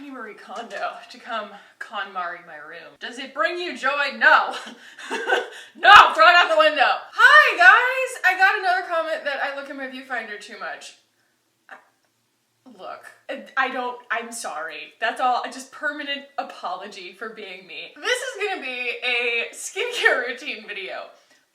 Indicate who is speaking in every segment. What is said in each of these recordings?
Speaker 1: tiny Marie Kondo to come KonMari my room. Does it bring you joy? No. No, throw it out the window. Hi guys, I got another comment that I look at my viewfinder too much. Look, I'm sorry. That's all, just permanent apology for being me. This is gonna be a skincare routine video.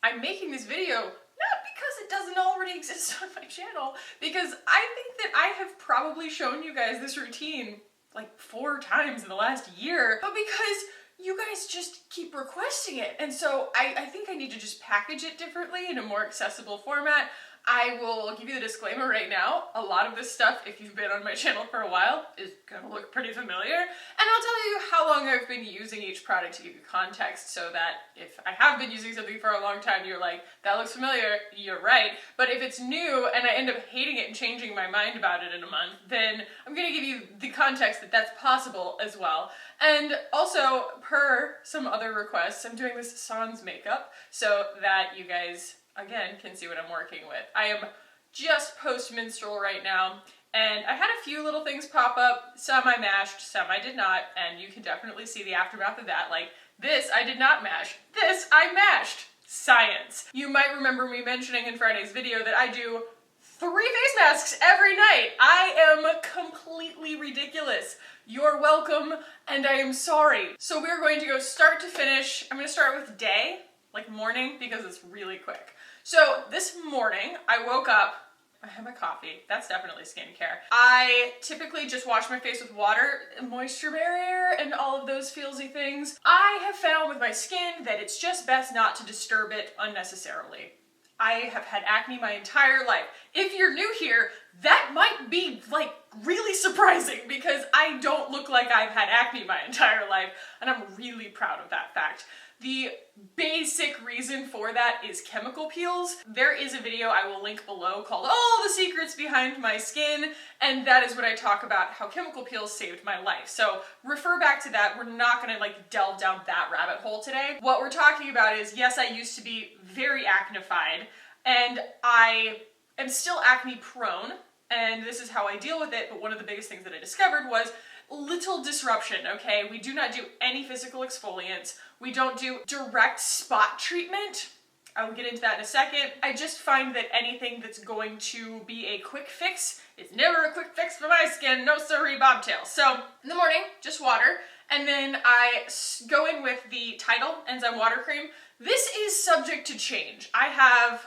Speaker 1: I'm making this video not because it doesn't already exist on my channel, because I think that I have probably shown you guys this routine like 4 times in the last year, but because you guys just keep requesting it. And so I think I need to just package it differently in a more accessible format. I will give you the disclaimer right now. A lot of this stuff, if you've been on my channel for a while, is gonna look pretty familiar. And I'll tell you how long I've been using each product to give you context, so that if I have been using something for a long time, you're like, that looks familiar, you're right. But if it's new and I end up hating it and changing my mind about it in a month, then I'm gonna give you the context that that's possible as well. And also, per some other requests, I'm doing this sans makeup so that you guys, again, can see what I'm working with. I am just post-menstrual right now, and I had a few little things pop up. Some I mashed, some I did not, and you can definitely see the aftermath of that. Like, this I did not mash, this I mashed. Science. You might remember me mentioning in Friday's video that I do 3 face masks every night. I am completely ridiculous. You're welcome, and I am sorry. So we're going to go start to finish. I'm gonna start with day, like morning, because it's really quick. So this morning, I woke up, I had my coffee, that's definitely skincare. I typically just wash my face with water, moisture barrier, and all of those feelsy things. I have found with my skin that it's just best not to disturb it unnecessarily. I have had acne my entire life. If you're new here, that might be like really surprising because I don't look like I've had acne my entire life, and I'm really proud of that fact. The basic reason for that is chemical peels. There is a video I will link below called All the Secrets Behind My Skin, and that is when I talk about how chemical peels saved my life. So refer back to that. We're not gonna like delve down that rabbit hole today. What we're talking about is, yes, I used to be very acnified, and I am still acne prone, and this is how I deal with it, but one of the biggest things that I discovered was little disruption, okay? We do not do any physical exfoliants. We don't do direct spot treatment. I will get into that in a second. I just find that anything that's going to be a quick fix is never a quick fix for my skin. No siree, bobtail. So in the morning, just water. And then I go in with the Tidal Enzyme Water Cream. This is subject to change. I have,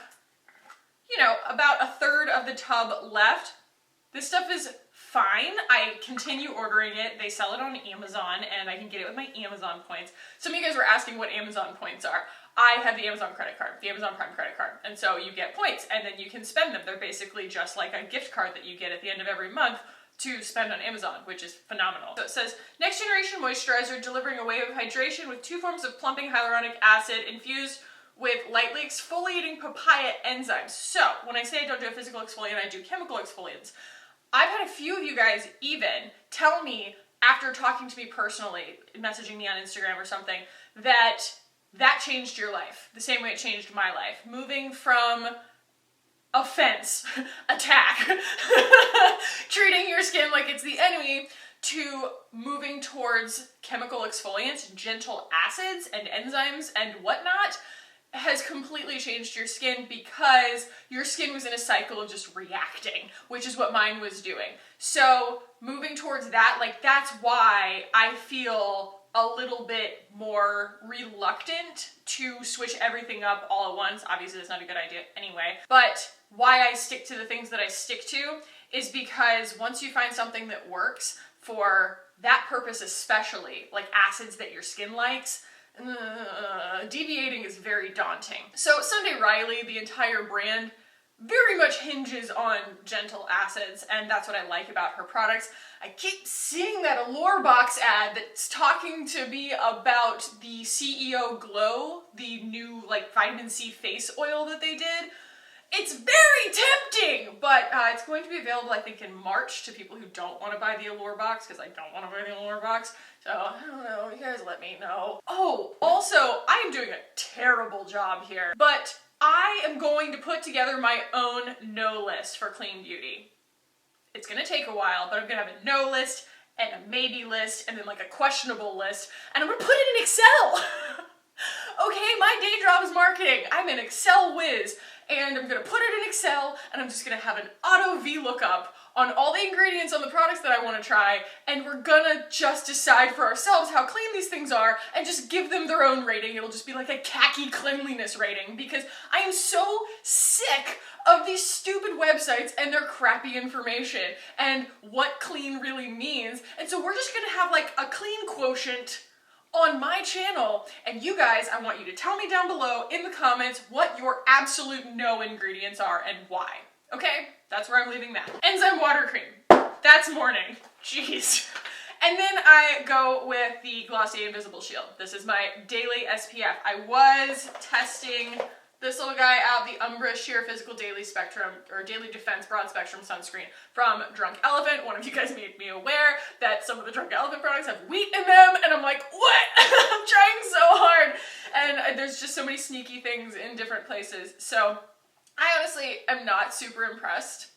Speaker 1: you know, about 1/3 of the tub left. This stuff is fine. I continue ordering it. They sell it on Amazon, and I can get it with my Amazon points. Some of you guys were asking what Amazon points are. I have the Amazon credit card, the Amazon Prime credit card, and so you get points, and then you can spend them. They're basically just like a gift card that you get at the end of every month to spend on Amazon, which is phenomenal. So it says, next generation moisturizer delivering a wave of hydration with 2 forms of plumping hyaluronic acid infused with lightly exfoliating papaya enzymes. So when I say I don't do a physical exfoliant, I do chemical exfoliants. I've had a few of you guys even tell me, after talking to me personally, messaging me on Instagram or something, that changed your life the same way it changed my life. Moving from offense, attack, treating your skin like it's the enemy, to moving towards chemical exfoliants, gentle acids and enzymes and whatnot, has completely changed your skin because your skin was in a cycle of just reacting, which is what mine was doing. So moving towards that, like, that's why I feel a little bit more reluctant to switch everything up all at once. Obviously, that's not a good idea anyway. But why I stick to the things that I stick to is because once you find something that works for that purpose, especially, like acids that your skin likes, deviating is very daunting. So Sunday Riley, the entire brand, very much hinges on gentle acids, and that's what I like about her products. I keep seeing that Allure Box ad that's talking to me about the CEO Glow, the new like vitamin C face oil that they did. It's very tempting, but it's going to be available, I think, in March to people who don't want to buy the Allure Box, because I don't want to buy the Allure Box. So, I don't know, you guys let me know. Oh, also, I am doing a terrible job here, but I am going to put together my own no list for clean beauty. It's gonna take a while, but I'm gonna have a no list, and a maybe list and then like a questionable list, and I'm gonna put it in Excel. Okay, my day job is marketing. I'm an Excel whiz, and I'm gonna put it in Excel, and I'm just gonna have an auto VLOOKUP on all the ingredients on the products that I wanna try, and we're gonna just decide for ourselves how clean these things are and just give them their own rating. It'll just be like a khaki cleanliness rating, because I am so sick of these stupid websites and their crappy information and what clean really means. And so we're just gonna have like a clean quotient on my channel, and you guys, I want you to tell me down below in the comments what your absolute no ingredients are and why. Okay? That's where I'm leaving that. Enzyme water cream. That's morning. Jeez. And then I go with the Glossier Invisible Shield. This is my daily SPF. I was testing this little guy out, the Umbra Sheer Physical Daily Spectrum, or Daily Defense Broad Spectrum Sunscreen from Drunk Elephant. One of you guys made me aware that some of the Drunk Elephant products have wheat in them, and I'm like, what? I'm trying so hard. And there's just so many sneaky things in different places. So I honestly am not super impressed.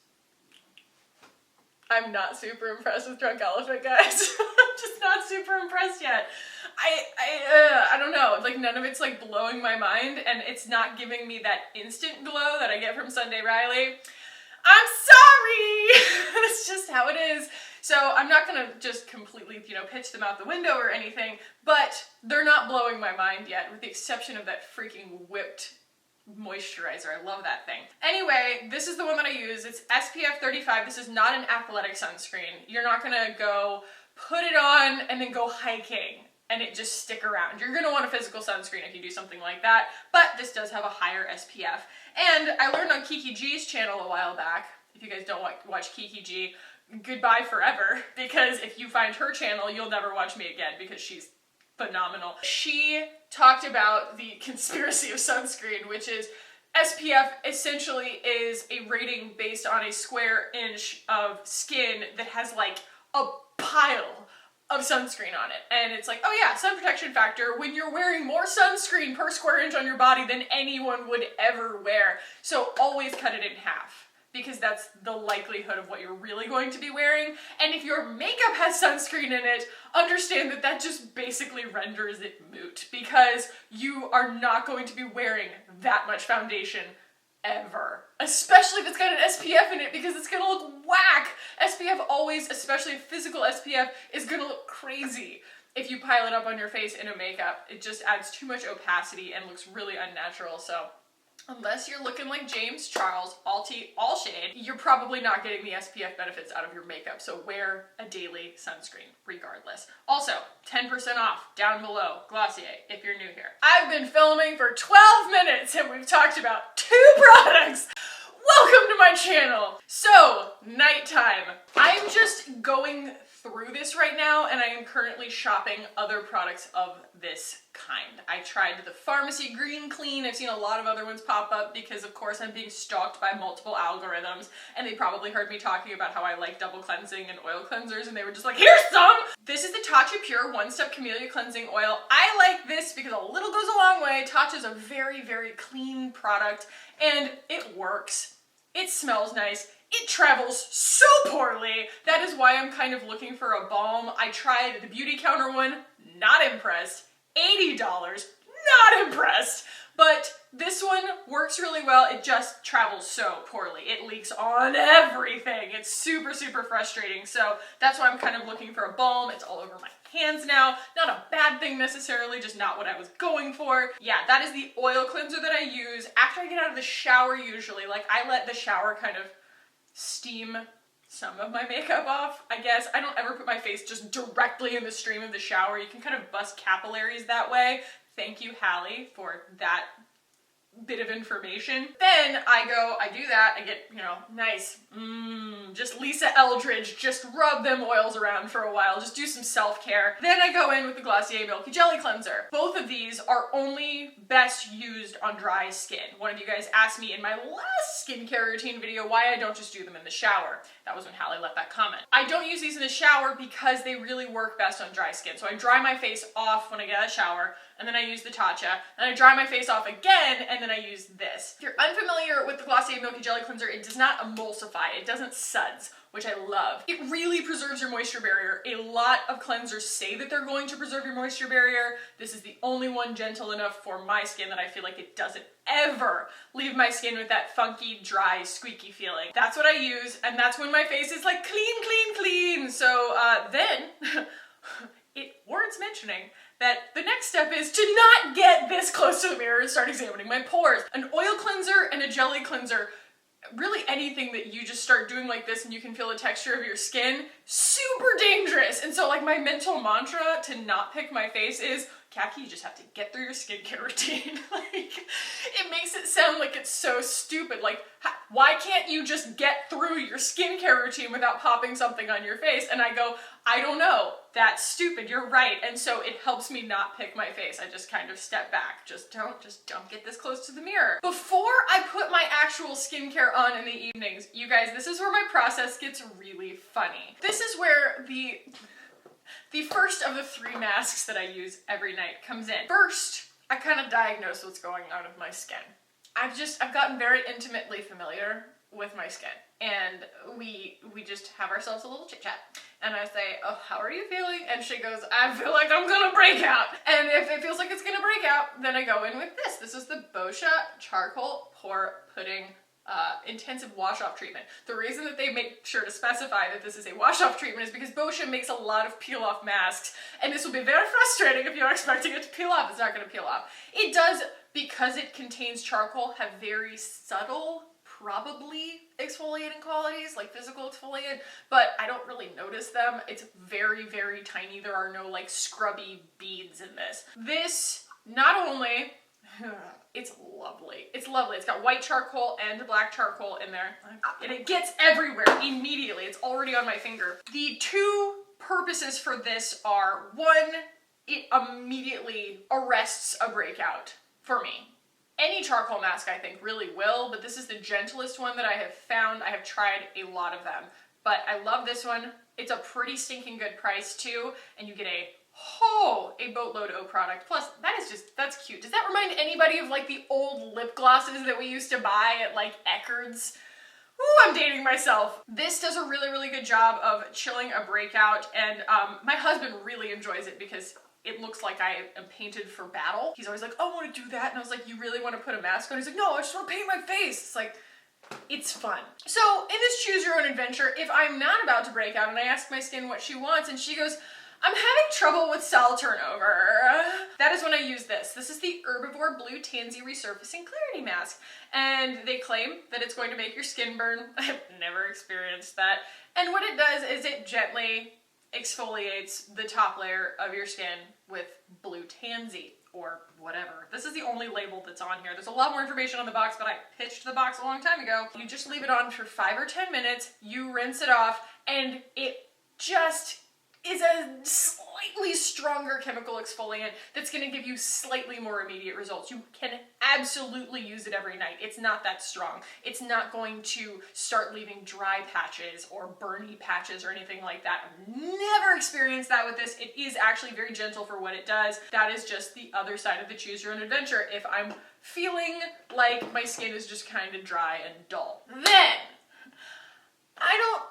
Speaker 1: I'm not super impressed with Drunk Elephant, guys. I'm just not super impressed yet. I don't know, like none of it's like blowing my mind, and it's not giving me that instant glow that I get from Sunday Riley. I'm sorry! That's just how it is. So I'm not gonna just completely, pitch them out the window or anything, but they're not blowing my mind yet, with the exception of that freaking whipped moisturizer. I love that thing. Anyway, this is the one that I use. It's SPF 35. This is not an athletic sunscreen. You're not gonna go put it on and then go hiking and it just stick around. You're gonna want a physical sunscreen if you do something like that, but this does have a higher SPF. And I learned on Kiki G's channel a while back, if you guys don't watch Kiki G, goodbye forever, because if you find her channel, you'll never watch me again, because she's phenomenal. She talked about the conspiracy of sunscreen, which is SPF essentially is a rating based on a square inch of skin that has like a pile of sunscreen on it. And it's like, oh yeah, sun protection factor when you're wearing more sunscreen per square inch on your body than anyone would ever wear. So always cut it in half, because that's the likelihood of what you're really going to be wearing. And if your makeup has sunscreen in it, understand that that just basically renders it moot, because you are not going to be wearing that much foundation ever. Especially if it's got an SPF in it, because it's gonna look whack. SPF always, especially physical SPF, is gonna look crazy if you pile it up on your face in a makeup. It just adds too much opacity and looks really unnatural. So unless you're looking like James Charles, all shade, you're probably not getting the SPF benefits out of your makeup, so wear a daily sunscreen regardless. Also, 10% off down below, Glossier, if you're new here. I've been filming for 12 minutes and we've talked about 2 products. Welcome to my channel. So, nighttime. I'm just going through this right now, and I am currently shopping other products of this kind. I tried the Pharmacy Green Clean. I've seen a lot of other ones pop up because of course I'm being stalked by multiple algorithms, and they probably heard me talking about how I like double cleansing and oil cleansers, and they were just like, here's some! This is the Tatcha Pure One-Step Camellia Cleansing Oil. I like this because a little goes a long way. Tatcha's a very, very clean product, and it works. It smells nice. It travels so poorly. That is why I'm kind of looking for a balm. I tried the Beauty Counter one, not impressed. $80, not impressed. But this one works really well. It just travels so poorly. It leaks on everything. It's super, super frustrating. So that's why I'm kind of looking for a balm. It's all over my hands now. Not a bad thing necessarily, just not what I was going for. Yeah, that is the oil cleanser that I use after I get out of the shower usually. Like, I let the shower kind of steam some of my makeup off, I guess. I don't ever put my face just directly in the stream of the shower. You can kind of bust capillaries that way. Thank you, Hallie, for that bit of information. Then I do that, I get, nice, just Lisa Eldridge, just rub them oils around for a while, just do some self-care. Then I go in with the Glossier Milky Jelly Cleanser. Both of these are only best used on dry skin. One of you guys asked me in my last skincare routine video why I don't just do them in the shower. That was when Hallie left that comment. I don't use these in the shower because they really work best on dry skin. So I dry my face off when I get out of the shower, and then I use the Tatcha, and I dry my face off again, and and then I use this. If you're unfamiliar with the Glossier Milky Jelly Cleanser, it does not emulsify, it doesn't suds, which I love. It really preserves your moisture barrier. A lot of cleansers say that they're going to preserve your moisture barrier. This is the only one gentle enough for my skin that I feel like it doesn't ever leave my skin with that funky, dry, squeaky feeling. That's what I use, and that's when my face is like clean, clean, clean. So then, it warrants mentioning that the next step is to not get this close to the mirror and start examining my pores. An oil cleanser and a jelly cleanser, really anything that you just start doing like this and you can feel the texture of your skin, super dangerous. And so like my mental mantra to not pick my face is, Khaki, you just have to get through your skincare routine. Like, it makes it sound like it's so stupid. Like, why can't you just get through your skincare routine without popping something on your face? And I go, I don't know. That's stupid. You're right. And so it helps me not pick my face. I just kind of step back. Just don't get this close to the mirror. Before I put my actual skincare on in the evenings, you guys, this is where my process gets really funny. This is where the first of the 3 masks that I use every night comes in. First, I kind of diagnose what's going on with my skin. I've gotten very intimately familiar with my skin, and we just have ourselves a little chit chat. And I say, oh, how are you feeling? And she goes, I feel like I'm gonna break out. And if it feels like it's gonna break out, then I go in with this. This is the Boscia Charcoal Pore Pudding intensive wash-off treatment. The reason that they make sure to specify that this is a wash-off treatment is because Boscia makes a lot of peel-off masks, and this will be very frustrating if you're expecting it to peel off. It's not going to peel off. It does, because it contains charcoal, have very subtle, probably exfoliating qualities, like physical exfoliant, but I don't really notice them. It's very, very tiny. There are no like scrubby beads in this. This, not only it's lovely. It's lovely. It's got white charcoal and black charcoal in there. And it gets everywhere immediately. It's already on my finger. The 2 purposes for this are, 1, it immediately arrests a breakout for me. Any charcoal mask I think really will, but this is the gentlest one that I have found. I have tried a lot of them, but I love this one. It's a pretty stinking good price too, and you get a boatload of product. Plus, that's cute. Does that remind anybody of like the old lip glosses that we used to buy at like Eckerd's? Ooh, I'm dating myself. This does a really, really good job of chilling a breakout, and my husband really enjoys it because it looks like I am painted for battle. He's always like, oh, I want to do that. And I was like, you really want to put a mask on? He's like, no, I just want to paint my face. It's like, it's fun. So in this choose your own adventure, if I'm not about to break out and I ask my skin what she wants and she goes, I'm having trouble with cell turnover, that is when I use this. This is the Herbivore Blue Tansy Resurfacing Clarity Mask. And they claim that it's going to make your skin burn. I've never experienced that. And what it does is it gently exfoliates the top layer of your skin with blue tansy or whatever. This is the only label that's on here. There's a lot more information on the box, but I pitched the box a long time ago. You just leave it on for 5 or 10 minutes, you rinse it off, and it just is a slightly stronger chemical exfoliant that's going to give you slightly more immediate results. You can absolutely use it every night. It's not that strong. It's not going to start leaving dry patches or burny patches or anything like that. I've never experienced that with this. It is actually very gentle for what it does. That is just the other side of the choose your own adventure. If I'm feeling like my skin is just kind of dry and dull, then I don't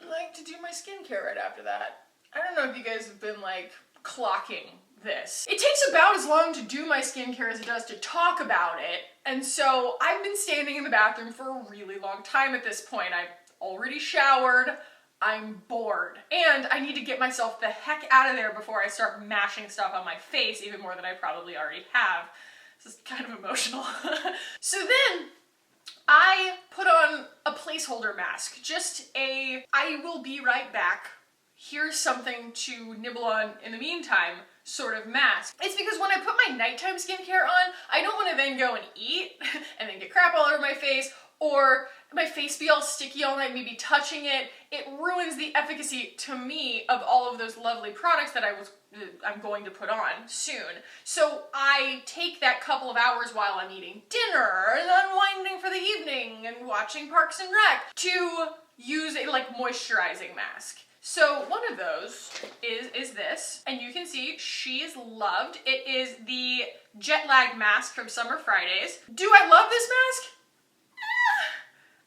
Speaker 1: like to do my skincare right after that. I don't know if you guys have been like clocking this. It takes about as long to do my skincare as it does to talk about it, and so I've been standing in the bathroom for a really long time at this point. I've already showered, I'm bored, and I need to get myself the heck out of there before I start mashing stuff on my face, even more than I probably already have. This is kind of emotional. So then I put on a placeholder mask, just a I will be right back, here's something to nibble on in the meantime sort of mask. It's because when I put my nighttime skincare on, I don't want to then go and eat and then get crap all over my face, or my face be all sticky all night, maybe touching it. It ruins the efficacy to me of all of those lovely products that I'm going to put on soon. So I take that couple of hours while I'm eating dinner and unwinding for the evening and watching Parks and Rec to use a like moisturizing mask. So one of those is this. this, and you can see she's loved. It is the jet lag mask from Summer Fridays. Do I love this mask?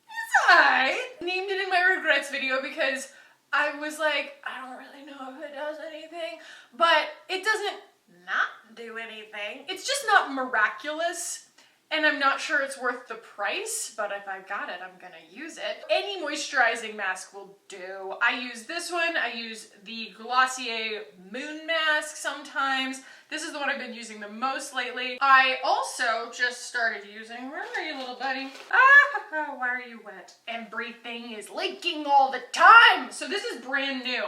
Speaker 1: It's alright. Named it in my regrets video because I was like, I don't really know if it does anything, but it doesn't not do anything. It's just not miraculous. And I'm not sure it's worth the price, but if I got it, I'm gonna use it. Any moisturizing mask will do. I use this one. I use the Glossier Moon Mask sometimes. This is the one I've been using the most lately. I also just started using, where are you, little buddy? Ah, why are you wet? Everything is leaking all the time. So this is brand new.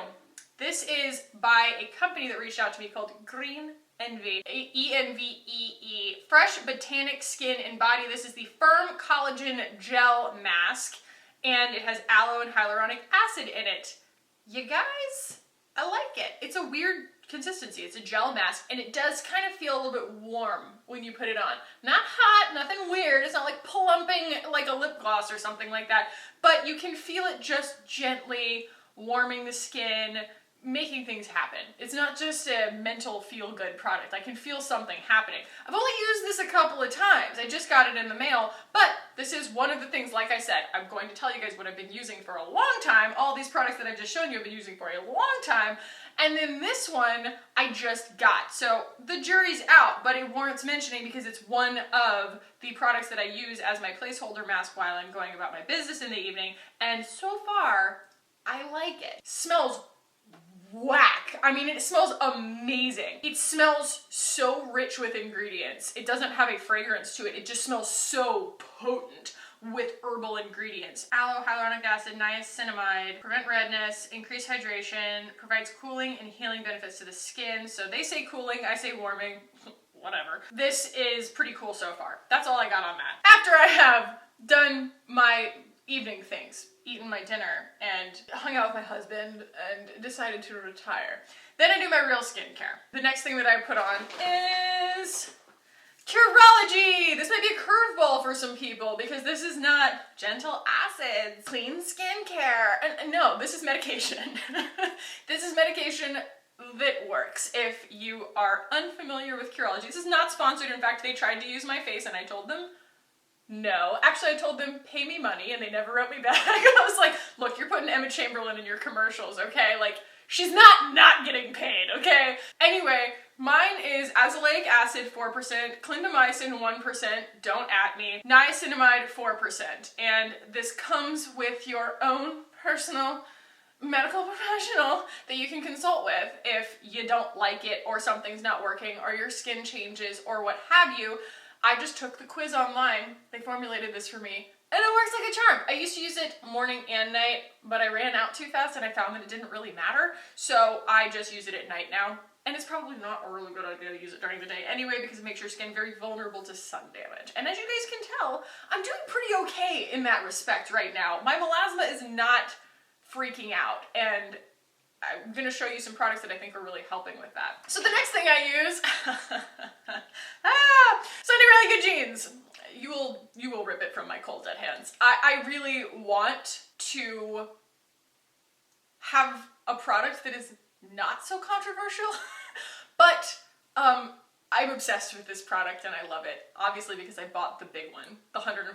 Speaker 1: This is by a company that reached out to me called Green Envy, E-N-V-E-E, Fresh Botanic Skin and Body. This is the Firm Collagen Gel Mask, and it has aloe and hyaluronic acid in it. You guys, I like it. It's a weird consistency. It's a gel mask, and it does kind of feel a little bit warm when you put it on. Not hot, nothing weird. It's not like plumping like a lip gloss or something like that, but you can feel it just gently warming the skin, making things happen. It's not just a mental feel-good product. I can feel something happening. I've only used this a couple of times. I just got it in the mail, but this is one of the things, like I said, I'm going to tell you guys what I've been using for a long time. All these products that I've just shown you I've been using for a long time, and then this one I just got. So the jury's out, but it warrants mentioning because it's one of the products that I use as my placeholder mask while I'm going about my business in the evening, and so far, I like it. Smells whack. I mean, it smells amazing. It smells so rich with ingredients. It doesn't have a fragrance to it. It just smells so potent with herbal ingredients. Aloe, hyaluronic acid, niacinamide, prevent redness, increase hydration, provides cooling and healing benefits to the skin. So they say cooling, I say warming, whatever. This is pretty cool so far. That's all I got on that. After I have done my evening things, eaten my dinner, and hung out with my husband, and decided to retire. Then I do my real skincare. The next thing that I put on is Curology! This might be a curveball for some people because this is not gentle acids, clean skincare, and no, this is medication. This is medication that works. If you are unfamiliar with Curology, this is not sponsored. In fact, they tried to use my face and I told them no. Actually, I told them, pay me money, and they never wrote me back. I was like, look, you're putting Emma Chamberlain in your commercials, okay? Like, she's not getting paid, okay? Anyway, mine is azelaic acid 4%, clindamycin 1%, don't at me, niacinamide 4%, and this comes with your own personal medical professional that you can consult with if you don't like it or something's not working or your skin changes or what have you. I just took the quiz online. They formulated this for me, and it works like a charm. I used to use it morning and night, but I ran out too fast and I found that it didn't really matter, so I just use it at night now. And it's probably not a really good idea to use it during the day anyway because it makes your skin very vulnerable to sun damage. And as you guys can tell, I'm doing pretty okay in that respect right now. My melasma is not freaking out, and I'm going to show you some products that I think are really helping with that. So the next thing I use, Sunday Riley Good Jeans. You will rip it from my cold dead hands. I really want to have a product that is not so controversial, but I'm obsessed with this product and I love it. Obviously because I bought the big one, the $115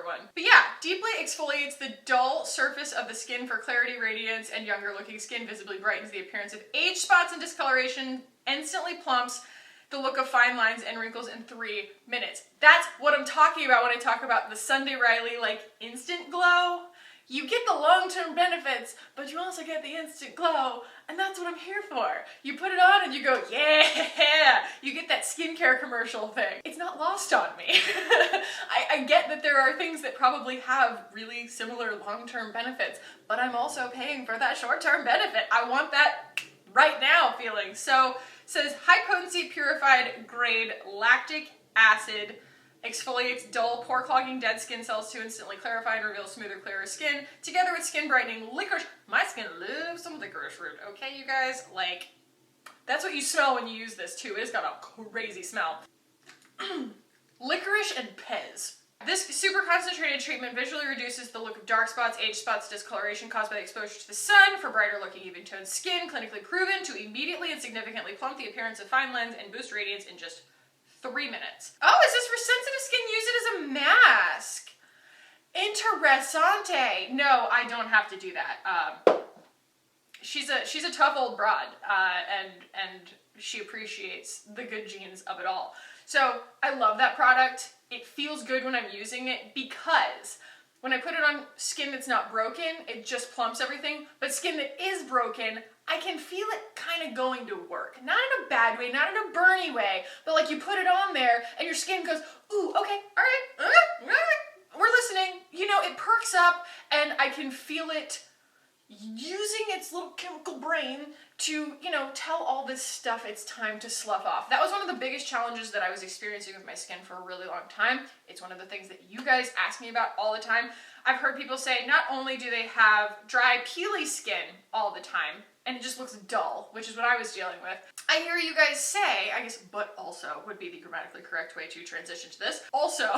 Speaker 1: one. But yeah, deeply exfoliates the dull surface of the skin for clarity, radiance, and younger looking skin. Visibly brightens the appearance of age spots and discoloration. Instantly plumps the look of fine lines and wrinkles in 3 minutes. That's what I'm talking about when I talk about the Sunday Riley like instant glow. You get the long-term benefits, but you also get the instant glow, and that's what I'm here for. You put it on and you go, yeah! You get that skincare commercial thing. It's not lost on me. I get that there are things that probably have really similar long-term benefits, but I'm also paying for that short-term benefit. I want that right now feeling. So, it says high-potency purified grade lactic acid exfoliates dull, pore-clogging dead skin cells to instantly clarify and reveal smoother, clearer skin, together with skin-brightening licorice. My skin loves some licorice root, okay, you guys? Like, that's what you smell when you use this, too. It's got a crazy smell. Licorice and Pez. This super concentrated treatment visually reduces the look of dark spots, age spots, discoloration caused by the exposure to the sun for brighter looking even-toned skin, clinically proven to immediately and significantly plump the appearance of fine lines and boost radiance in just 3 minutes. Oh, is this for sensitive skin? Use it as a mask. Interessante. No, I don't have to do that. She's a tough old broad, and she appreciates the good genes of it all. So I love that product. It feels good when I'm using it because when I put it on skin that's not broken, it just plumps everything. But skin that is broken, I can feel it kind of going to work. Not in a bad way, not in a burny way, but like you put it on there and your skin goes, ooh, okay, all right, we're listening. You know, it perks up and I can feel it using its little chemical brain to, you know, tell all this stuff it's time to slough off. That was one of the biggest challenges that I was experiencing with my skin for a really long time. It's one of the things that you guys ask me about all the time. I've heard people say not only do they have dry, peely skin all the time, and it just looks dull, which is what I was dealing with. I hear you guys say, I guess, but also would be the grammatically correct way to transition to this. Also,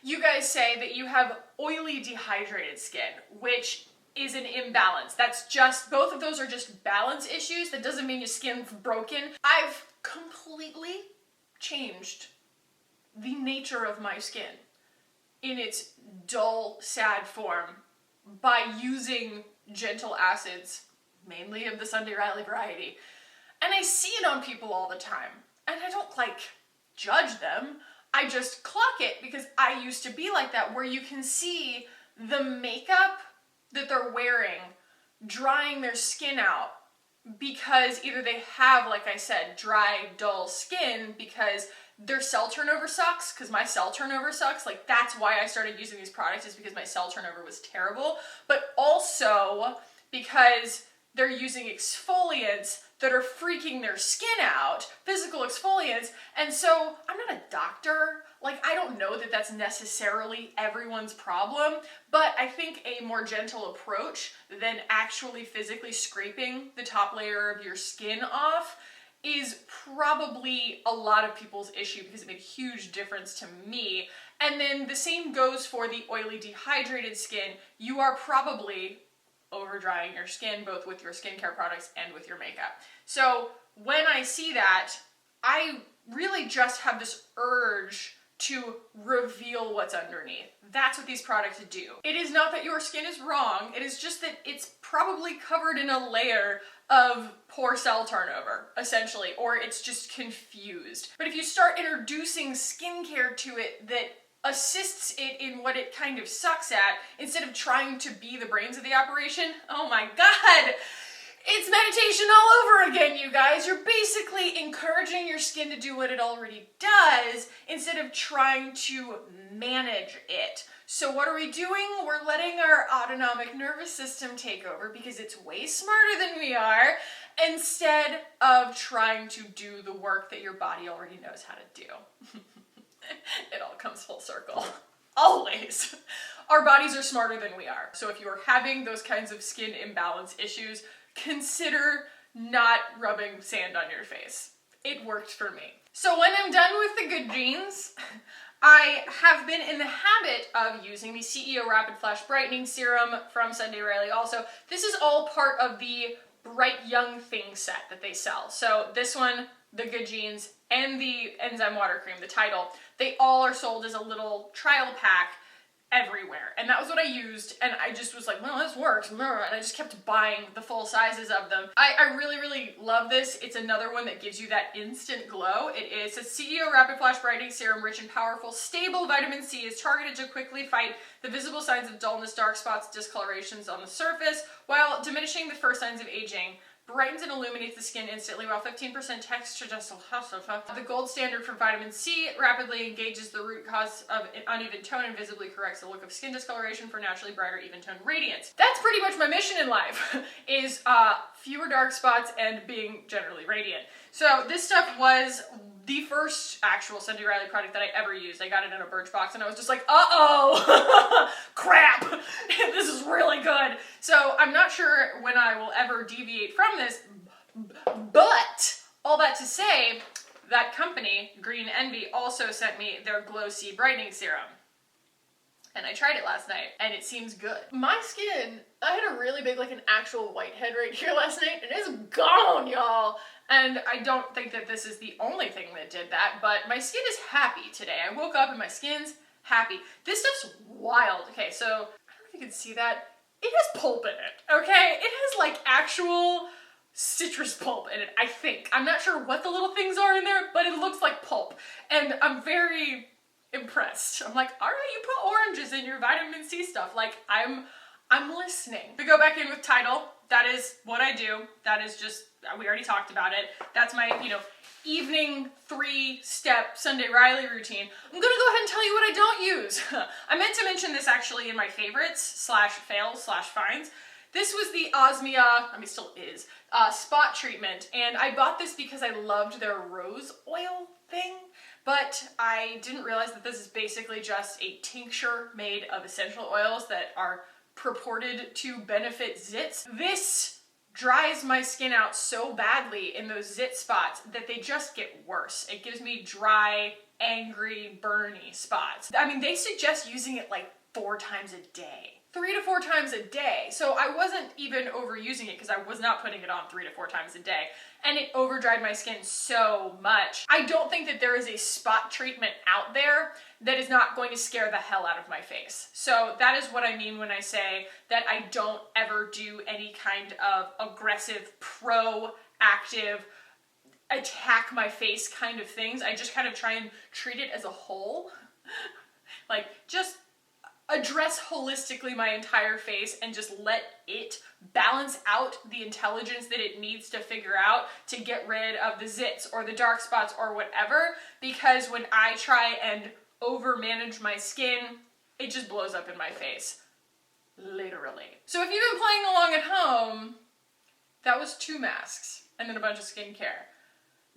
Speaker 1: you guys say that you have oily, dehydrated skin, which is an imbalance. That's just, both of those are just balance issues. That doesn't mean your skin's broken. I've completely changed the nature of my skin in its dull, sad form by using gentle acids, mainly of the Sunday Riley variety. And I see it on people all the time. And I don't like judge them. I just clock it because I used to be like that, where you can see the makeup that they're wearing drying their skin out because either they have, like I said, dry, dull skin because their cell turnover sucks, because my cell turnover sucks. Like, that's why I started using these products, is because my cell turnover was terrible, but also because they're using exfoliants that are freaking their skin out, physical exfoliants, and so I'm not a doctor. Like, I don't know that that's necessarily everyone's problem, but I think a more gentle approach than actually physically scraping the top layer of your skin off is probably a lot of people's issue, because it made a huge difference to me. And then the same goes for the oily, dehydrated skin. You are probably over drying your skin, both with your skincare products and with your makeup. So when I see that, I really just have this urge to reveal what's underneath. That's what these products do. It is not that your skin is wrong, it is just that it's probably covered in a layer of poor cell turnover, essentially, or it's just confused. But if you start introducing skincare to it that assists it in what it kind of sucks at, instead of trying to be the brains of the operation, oh my god! It's meditation all over again, you guys. You're basically encouraging your skin to do what it already does instead of trying to manage it. So what are we doing? We're letting our autonomic nervous system take over because it's way smarter than we are, instead of trying to do the work that your body already knows how to do. It all comes full circle. Always. Our bodies are smarter than we are. So if you're having those kinds of skin imbalance issues, consider not rubbing sand on your face. It worked for me. So when I'm done with the good genes, I have been in the habit of using the CEO Rapid Flash Brightening Serum from Sunday Riley also. This is all part of the Bright Young Thing set that they sell. So this one, the Good Genes, and the Enzyme Water Cream, the Title, they all are sold as a little trial pack everywhere. And that was what I used, and I just was like, well, this works, and I just kept buying the full sizes of them. I really, really love this. It's another one that gives you that instant glow. It is a CEO Rapid Flash Brightening Serum, rich and powerful, stable vitamin C, is targeted to quickly fight the visible signs of dullness, dark spots, discolorations on the surface, while diminishing the first signs of aging. Brightens and illuminates the skin instantly, while 15% texture just the gold standard for vitamin C, rapidly engages the root cause of uneven tone and visibly corrects the look of skin discoloration for naturally brighter, even tone radiance. That's pretty much my mission in life, is fewer dark spots and being generally radiant. So this stuff was the first actual Sunday Riley product that I ever used. I got it in a Birchbox and I was just like, uh-oh, crap, this is really good. So I'm not sure when I will ever deviate from this, but all that to say, that company, Green Envy, also sent me their Glow C Brightening Serum. and I tried it last night, and it seems good. My skin, I had a really big, like an actual whitehead right here last night, and it's gone, y'all. And I don't think that this is the only thing that did that, but my skin is happy today. I woke up and my skin's happy. This stuff's wild. Okay, so I don't know if you can see that. It has pulp in it, okay? It has like actual citrus pulp in it, I think. I'm not sure what the little things are in there, but it looks like pulp. And I'm very impressed. I'm like, all right, you put oranges in your vitamin C stuff. Like, I'm listening. We go back in with Tidal. That is what I do. That is just, we already talked about it. That's my, evening 3-step Sunday Riley routine. I'm gonna go ahead and tell you what I don't use. I meant to mention this actually in my favorites / fails / finds. This was the Osmia, still is, spot treatment, and I bought this because I loved their rose oil thing, but I didn't realize that this is basically just a tincture made of essential oils that are purported to benefit zits. This dries my skin out so badly in those zit spots that they just get worse. It gives me dry, angry, burny spots. They suggest using it like 4 times a day. 3 to 4 times a day. So I wasn't even overusing it because I was not putting it on 3 to 4 times a day. And it over-dried my skin so much. I don't think that there is a spot treatment out there that is not going to scare the hell out of my face. So that is what I mean when I say that I don't ever do any kind of aggressive, proactive, attack my face kind of things. I just kind of try and treat it as a whole. Like, just address holistically my entire face and just let it balance out the intelligence that it needs to figure out to get rid of the zits or the dark spots or whatever, because when I try and over-manage my skin, it just blows up in my face. Literally. So if you've been playing along at home, that was 2 masks and then a bunch of skincare.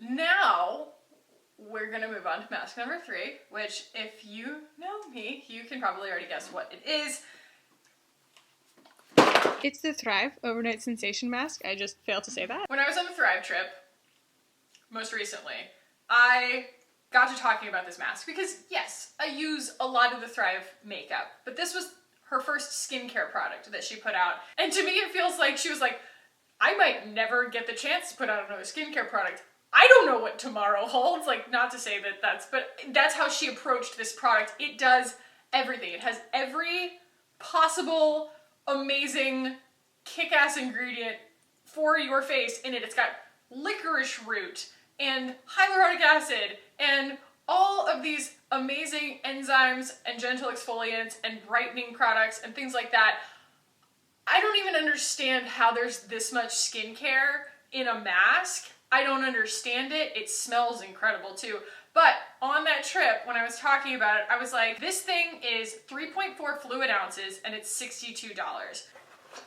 Speaker 1: Now, we're gonna move on to mask number 3, which if you know me, you can probably already guess what it is.
Speaker 2: It's the Thrive Overnight Sensation Mask. I just failed to say that.
Speaker 1: When I was on the Thrive trip, most recently, I got to talking about this mask because yes, I use a lot of the Thrive makeup, but this was her first skincare product that she put out. And to me, it feels like she was like, I might never get the chance to put out another skincare product. I don't know what tomorrow holds, like, not to say that but that's how she approached this product. It does everything. It has every possible amazing kick-ass ingredient for your face in it. It's got licorice root and hyaluronic acid and all of these amazing enzymes and gentle exfoliants and brightening products and things like that. I don't even understand how there's this much skincare in a mask. I don't understand it. It smells incredible too. But on that trip, when I was talking about it, I was like, this thing is 3.4 fluid ounces and it's $62.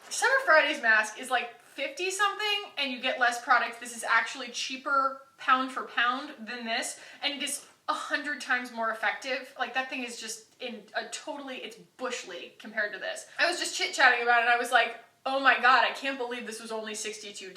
Speaker 1: Summer Fridays mask is like 50 something and you get less products. This is actually cheaper pound for pound than this, and it is 100 times more effective. Like, that thing is just in a totally, it's bush league compared to this. I was just chit-chatting about it and I was like, oh my god, I can't believe this was only $62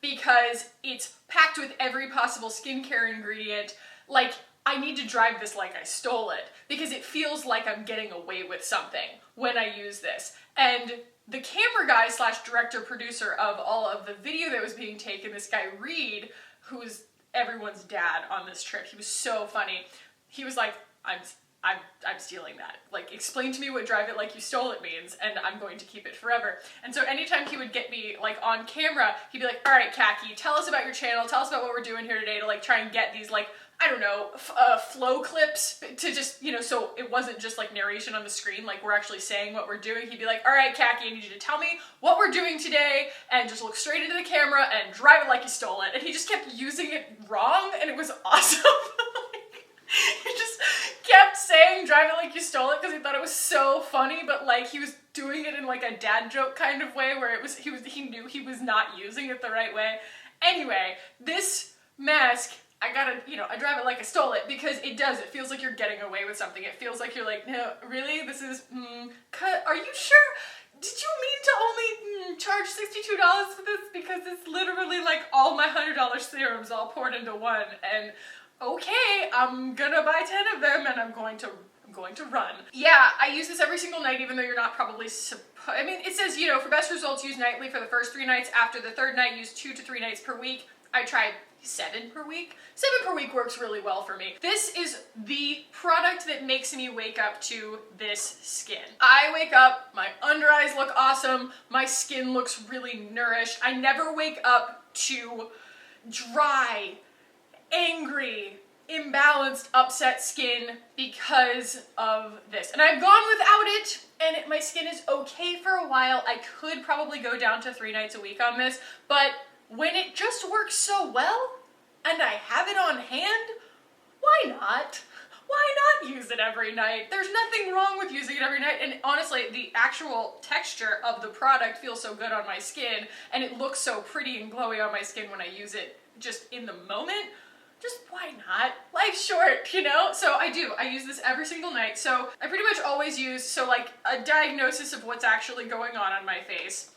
Speaker 1: because it's packed with every possible skincare ingredient. Like, I need to drive this like I stole it because it feels like I'm getting away with something when I use this. And the camera guy / director producer of all of the video that was being taken, this guy Reed, who's everyone's dad on this trip, he was so funny. He was like, I'm stealing that. Like, explain to me what drive it like you stole it means, and I'm going to keep it forever. And so anytime he would get me, like, on camera, he'd be like, all right, Khaki, tell us about your channel, tell us about what we're doing here today to, like, try and get these, like, I don't know, flow clips to just, so it wasn't just, like, narration on the screen, like, we're actually saying what we're doing. He'd be like, all right, Khaki, I need you to tell me what we're doing today, and just look straight into the camera and drive it like you stole it. And he just kept using it wrong, and it was awesome. He just kept saying drive it like you stole it because he thought it was so funny, but like he was doing it in like a dad joke kind of way where he knew he was not using it the right way. Anyway, this mask, I drive it like I stole it because it does. It feels like you're getting away with something. It feels like you're like, no, really? This is, are you sure? Did you mean to only charge $62 for this? Because it's literally like all my $100 serums all poured into one, and okay, I'm gonna buy 10 of them and I'm going to I'm going to run. Yeah, I use this every single night, even though you're not probably I mean, it says, you know, for best results, use nightly for the first 3 nights. After the 3rd night, use 2 to 3 nights per week. I tried 7 per week. 7 per week works really well for me. This is the product that makes me wake up to this skin. I wake up, my under eyes look awesome, my skin looks really nourished. I never wake up to dry, angry, imbalanced, upset skin because of this. And I've gone without it, and my skin is okay for a while. I could probably go down to 3 nights a week on this, but when it just works so well, and I have it on hand, why not? Why not use it every night? There's nothing wrong with using it every night, and honestly, the actual texture of the product feels so good on my skin, and it looks so pretty and glowy on my skin when I use it just in the moment. Just why not? Life's short, you know? So I use this every single night. So I pretty much always use, so like a diagnosis of what's actually going on my face,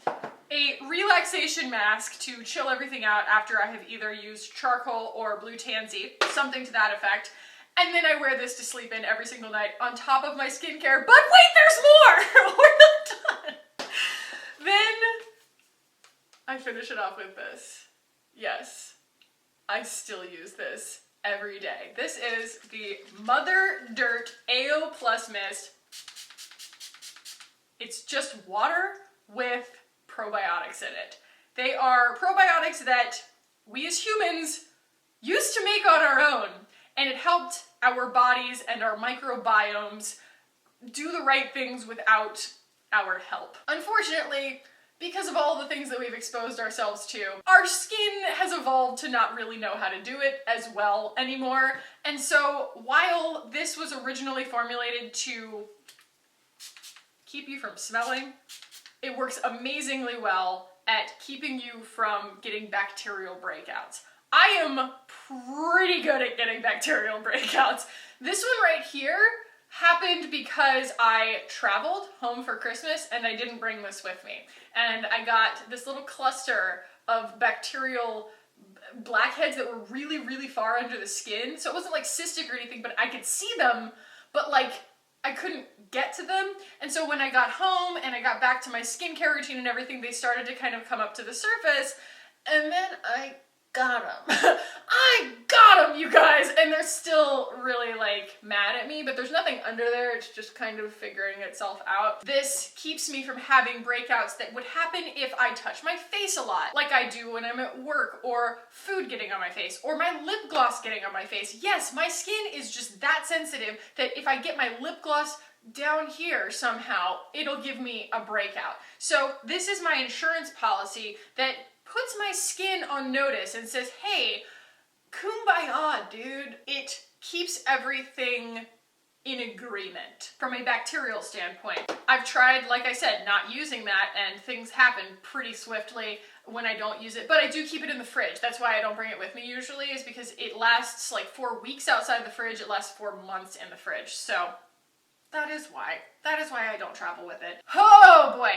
Speaker 1: a relaxation mask to chill everything out after I have either used charcoal or blue tansy, something to that effect. And then I wear this to sleep in every single night on top of my skincare. But wait, there's more! We're not done! Then I finish it off with this. Yes, I still use this every day. This is the Mother Dirt AO Plus Mist. It's just water with probiotics in it. They are probiotics that we as humans used to make on our own, and it helped our bodies and our microbiomes do the right things without our help. Unfortunately, because of all the things that we've exposed ourselves to, our skin has evolved to not really know how to do it as well anymore. And so while this was originally formulated to keep you from smelling, it works amazingly well at keeping you from getting bacterial breakouts. I am pretty good at getting bacterial breakouts. This one right here happened because I traveled home for Christmas and I didn't bring this with me. And I got this little cluster of bacterial blackheads that were really, really far under the skin. So it wasn't like cystic or anything, but I could see them, but like I couldn't get to them. And so when I got home and I got back to my skincare routine and everything, they started to kind of come up to the surface, and then I got them. I got them, you guys! And they're still really like mad at me, but there's nothing under there. It's just kind of figuring itself out. This keeps me from having breakouts that would happen if I touch my face a lot, like I do when I'm at work, or food getting on my face, or my lip gloss getting on my face. Yes, my skin is just that sensitive that if I get my lip gloss down here somehow, it'll give me a breakout. So this is my insurance policy that puts my skin on notice and says, hey, kumbaya, dude. It keeps everything in agreement from a bacterial standpoint. I've tried, like I said, not using that, and things happen pretty swiftly when I don't use it, but I do keep it in the fridge. That's why I don't bring it with me usually, is because it lasts like 4 weeks outside the fridge. It lasts 4 months in the fridge. So that is why I don't travel with it. Oh boy.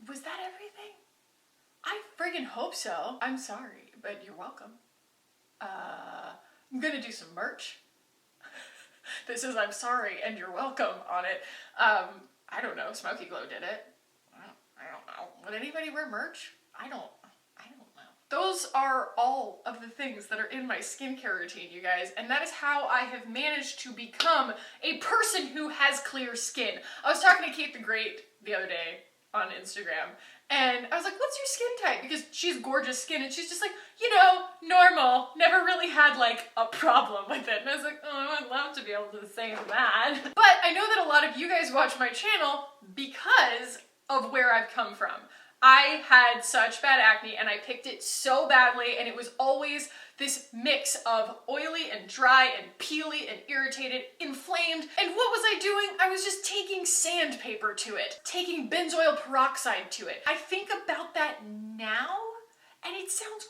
Speaker 1: Was that everything? I friggin' hope so. I'm sorry, but you're welcome. I'm gonna do some merch. This is I'm sorry and you're welcome on it. I don't know, Smoky Glow did it. I don't know. Would anybody wear merch? I don't know. Those are all of the things that are in my skincare routine, you guys, and that is how I have managed to become a person who has clear skin. I was talking to Kate the Great the other day on Instagram, and I was like, what's your skin type? Because she's gorgeous skin, and she's just like, you know, normal. Never really had like a problem with it. And I was like, oh, I'd love to be able to say that. But I know that a lot of you guys watch my channel because of where I've come from. I had such bad acne and I picked it so badly, and it was always this mix of oily and dry and peely and irritated, inflamed. And what was I doing? I was just taking sandpaper to it, taking benzoyl peroxide to it. I think about that now and it sounds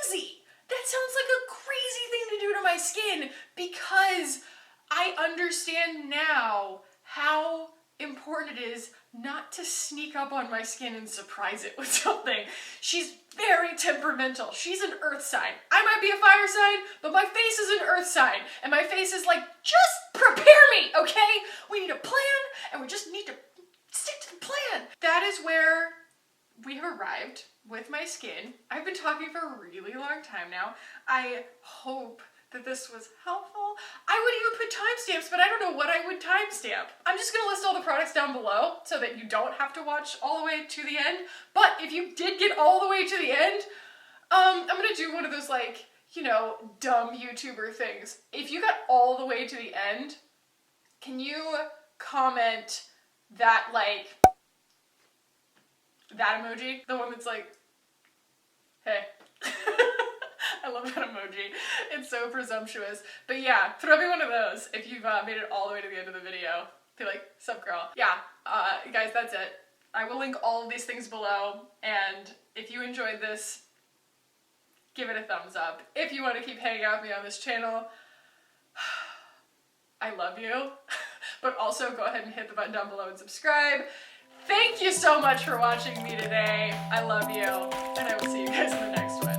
Speaker 1: crazy. That sounds like a crazy thing to do to my skin, because I understand now how important it is not to sneak up on my skin and surprise it with something. She's very temperamental. She's an earth sign. I might be a fire sign, but my face is an earth sign. And my face is like, just prepare prepare me, okay? We need a plan, and we just need to stick to the plan. That is where we have arrived with my skin. I've been talking for a really long time now. I hope that this was helpful. I would even put timestamps, but I don't know what I would timestamp. I'm just gonna list all the products down below so that you don't have to watch all the way to the end. But if you did get all the way to the end, I'm gonna do one of those, like, you know, dumb YouTuber things. If you got all the way to the end, can you comment that, like, that emoji? The one that's like, hey. I love that emoji. It's so presumptuous. But yeah, throw me one of those if you've made it all the way to the end of the video. Be like, sup girl. Yeah, guys, that's it. I will link all of these things below, and if you enjoyed this, give it a thumbs up. If you want to keep hanging out with me on this channel, I love you. But also go ahead and hit the button down below and subscribe. Thank you so much for watching me today. I love you, and I will see you guys in the next one.